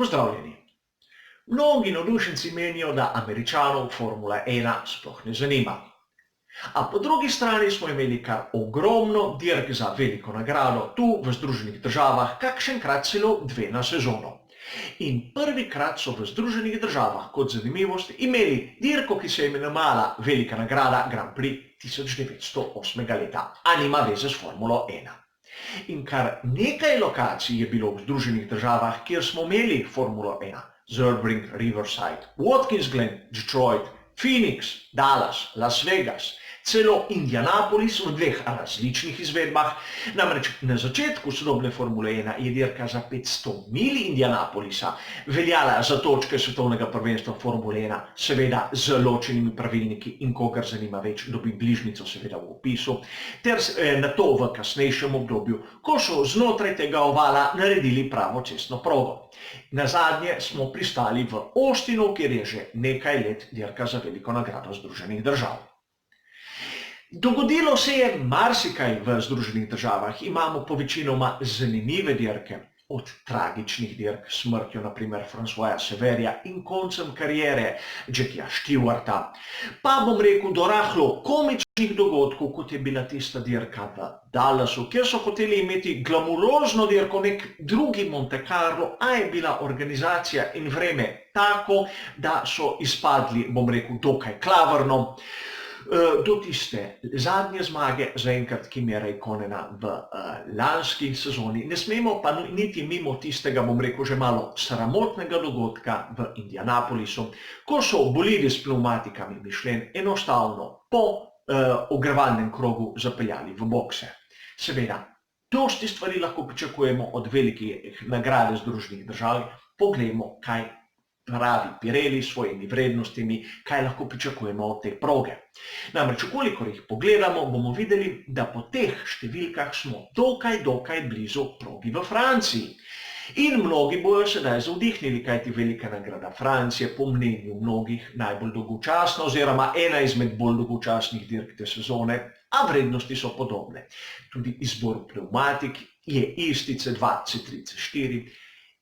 Pozdravljeni. Mnogi navdušenci menijo, da Američanov Formula 1 sploh ne zanima. A po drugi strani smo imeli kar ogromno dirk za veliko nagrado tu v Združenih državah, kakšenkrat celo 2 na sezono. In prvikrat so v Združenih državah kot zanimivost imeli dirko, ki se je imenovala Velika nagrada Grand Prix 1908. leta, a nima veze s Formulo 1. In kar nekaj lokacij je bilo v Združenih državah, kjer smo imeli Formulo 1. Sebring, Riverside, Watkins Glen, Detroit, Phoenix, Dallas, Las Vegas, celo Indianapolis v 2 različnih izvedbah. Namreč na začetku sodobne Formule 1 je dirka za 500 milj Indianapolisa veljala za točke svetovnega prvenstva Formule 1, seveda z ločenimi pravilniki, in kogar zanima več, dobi bližnjico seveda v opisu, ter nato v kasnejšem obdobju, ko so znotraj tega ovala naredili pravo cestno progo. Nazadnje smo pristali v Austinu, kjer je že nekaj let dirka za veliko nagrado Združenih držav. Dogodilo se je marsikaj v Združenih državah. Imamo povečinoma zanimive dirke, od tragičnih dirk s smrtjo, na primer Françoisa Severja, in koncem kariere Jackia Stewarta, pa bom rekel do rahlo komičnih dogodkov, kot je bila tista dirka v Dallasu, kjer so hoteli imeti glamurozno dirko, nek drugi Monte Carlo, a je bila organizacija in vreme tako, da so izpadli, bom rekel, dokaj klavrno. Do tiste zadnje zmage zaenkrat Kimija Räikkönena v lanski sezoni. Ne smemo pa niti mimo tistega, bom rekel, že malo sramotnega dogodka v Indianapolisu, ko so bolidi s pneumatikami Michelin enostavno po ogrevalnem krogu zapeljali v bokse. Seveda, dosti stvari lahko pričakujemo od velike nagrade Združenih držav. Poglejmo, kaj pravi Pirelli s svojimi vrednostimi, kaj lahko pričakujemo od te proge. Namreč, kolikor jih pogledamo, bomo videli, da po teh številkah smo dokaj blizu progi v Franciji. In mnogi bojo sedaj zavdihnili, kajti velika nagrada Francije po mnenju mnogih najbolj dolgočasna oziroma ena izmed bolj dolgočasnih dirk te sezone, a vrednosti so podobne. Tudi izbor pneumatik je isti C2, C3, C4.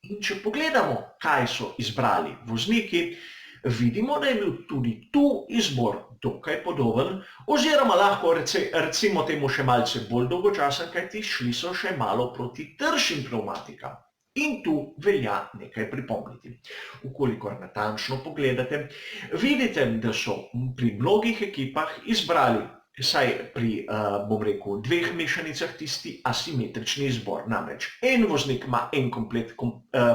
In če pogledamo, kaj so izbrali vozniki, vidimo, da je bil tudi tu izbor dokaj podoben, oziroma lahko recimo temu še malce bolj dolgočasen, kajti šli so še malo proti tršim pneumatikam. In tu velja nekaj pripomniti. Ukolikor natančno pogledate, vidite, da so pri mnogih ekipah izbrali, saj pri, bom rekel, 2 mešanicah tisti asimetrični izbor. Namreč en voznik ima en komplet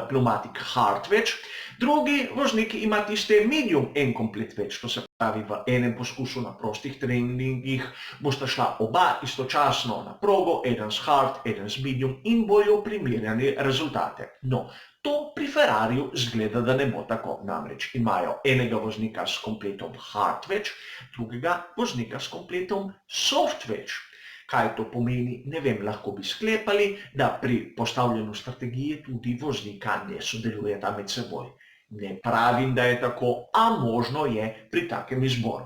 pneumatik hard več, drugi voznik ima tiste medium en komplet več. To se pravi, v enem poskusu na prostih treningih bosta šla oba istočasno na progo, eden s hard, eden s medium, in bojo primerjali rezultate. No, to pri Ferrariju zgleda, da ne bo tako. Namreč imajo enega voznika s kompletom hard več, drugega voznika s kompletom soft več. Kaj to pomeni, ne vem, lahko bi sklepali, da pri postavljanju strategije tudi voznika ne sodelujeta med seboj. Ne pravim, da je tako, a možno je pri takem izboru.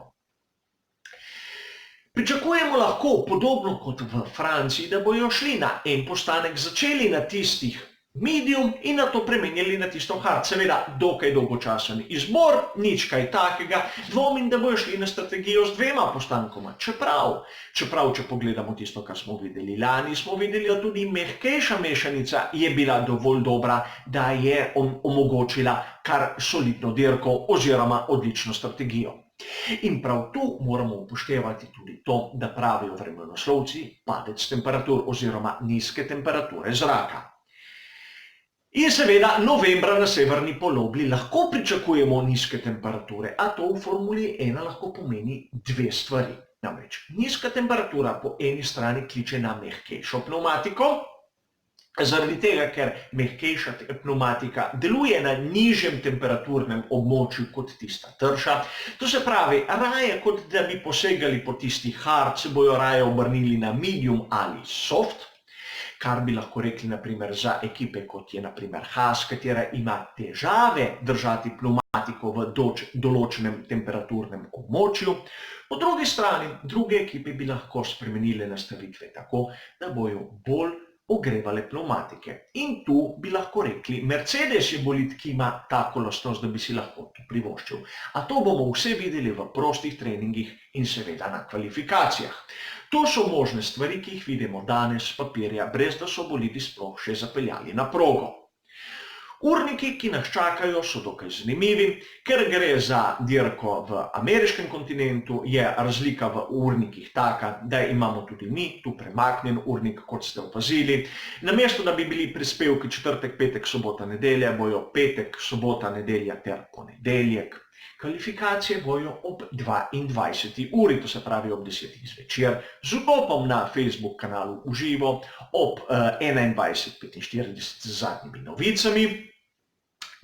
Pričakujemo lahko, podobno kot v Franciji, da bojo šli na en postanek, začeli na tistih medium in nato premenjali na tisto hard. Seveda, dokaj dolgočasen izbor, nič kaj takega, dvomim, da bojo šli na strategijo z 2 postankoma. Čeprav, če pogledamo tisto, kar smo videli lani, smo videli, da tudi mehkejša mešanica je bila dovolj dobra, da je omogočila kar solidno dirko oziroma odlično strategijo. In prav tu moramo upoštevati tudi to, da pravijo vremenoslovci padec temperatur oziroma nizke temperature zraka. In seveda, novembra na severni polobli lahko pričakujemo nizke temperature, a to v Formuli 1 lahko pomeni 2 stvari. Namreč, nizka temperatura po eni strani kliče na mehkejšo pneumatiko, zaradi tega, ker mehkejša pneumatika deluje na nižjem temperaturnem območju kot tista trša. To se pravi, raje kot da bi posegali po tisti hard, se bojo raje obrnili na medium ali soft, kar bi lahko rekli naprimer za ekipe, kot je naprimer Haas, katera ima težave držati pneumatiko v določenem temperaturnem območju. Po drugi strani, druge ekipe bi lahko spremenile nastavitve tako, da bojo bolj ogrevale pneumatike. In tu bi lahko rekli, Mercedes je bolid, ki ima tako lastnost, da bi si lahko to privoščil. A to bomo vse videli v prostih treningih in seveda na kvalifikacijah. To so možne stvari, ki jih vidimo danes s papirja, brez da so bolidi sploh še zapeljali na progo. Urniki, ki nas čakajo, so dokaj zanimivi, ker gre za dirko v ameriškem kontinentu, je razlika v urnikih taka, da imamo tudi mi tu premaknjen urnik, kot ste opazili. Namesto, da bi bili prispevki četrtek, petek, sobota, nedelja, bojo petek, sobota, nedelja ter ponedeljek. Kvalifikacije bojo ob 22. uri, to se pravi ob 10. zvečer, z vstopom na Facebook kanalu v živo ob 21:45 z zadnjimi novicami.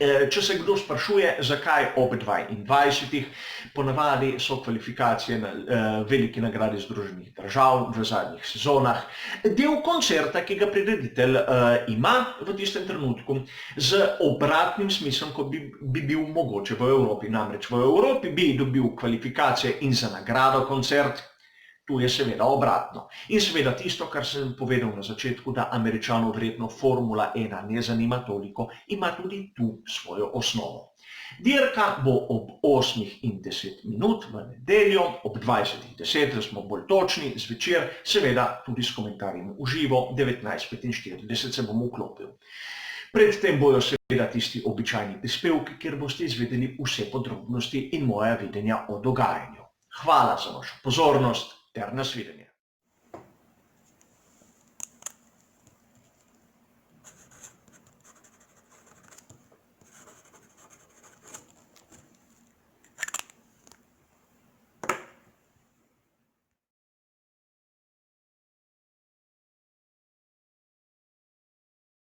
Če se kdo sprašuje, zakaj ob 22. ponavadi so kvalifikacije na veliki nagradi Združenih držav v zadnjih sezonah, del koncerta, ki ga prireditelj ima v tistem trenutku, z obratnim smislom, kot bi bil mogoče v Evropi. Namreč v Evropi bi dobil kvalifikacije in za nagrado koncert, tu je seveda obratno. In seveda tisto, kar sem povedal na začetku, da Američanov verjetno Formula 1 ne zanima toliko, ima tudi tu svojo osnovo. Dirka bo ob 8:10 v nedeljo, ob 20:10, da smo bolj točni, zvečer, seveda tudi s komentarjem v živo, 19:45 se bom vklopil. Predtem bojo seveda tisti običajni prispevki, kjer boste izvedeli vse podrobnosti in moja videnja o dogajanju. Hvala za vašo pozornost ter nasvidenje.